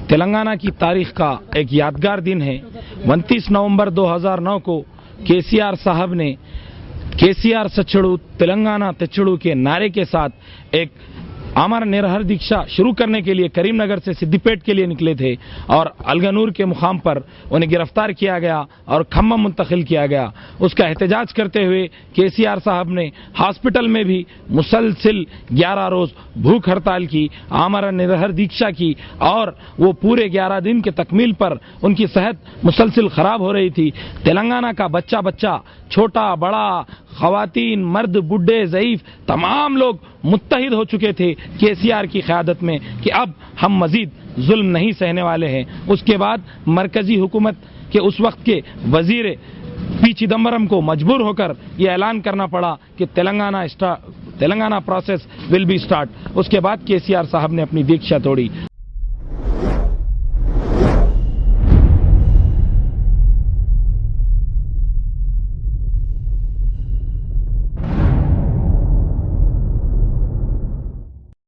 तेलंगाना की तारीख का एक यादगार दिन है। 29 नवंबर 2009 को केसीआर साहब ने केसीआर सच्चड़ू तेलंगाना तेच्चड़ू के नारे के साथ एक आमर निराहार दीक्षा शुरू करने के लिए करीमनगर से सिद्दीपेट के लिए निकले थे और अलगनूर के मुकाम पर उन्हें गिरफ्तार किया गया और खम्मम मुंतकिल किया गया। उसका एहतजाज करते हुए केसीआर साहब ने हॉस्पिटल में भी मुसलसिल 11 रोज भूख हड़ताल की, आमर निराहार दीक्षा की और वो पूरे 11 दिन के तकमील पर उनकी सेहत मुसलसिल खराब हो रही थी। तेलंगाना का बच्चा बच्चा, छोटा बड़ा, खवातीन, मर्द, बुढ़े, ज़ईफ, तमाम लोग मुत्तहिद हो चुके थे केसीआर की क़यादत में कि अब हम मजीद जुल्म नहीं सहने वाले हैं। उसके बाद मरकजी हुकूमत के उस वक्त के वजीर पी चिदम्बरम को मजबूर होकर यह ऐलान करना पड़ा कि Telangana process will be start. उसके बाद केसीआर साहब ने अपनी दीक्षा तोड़ी।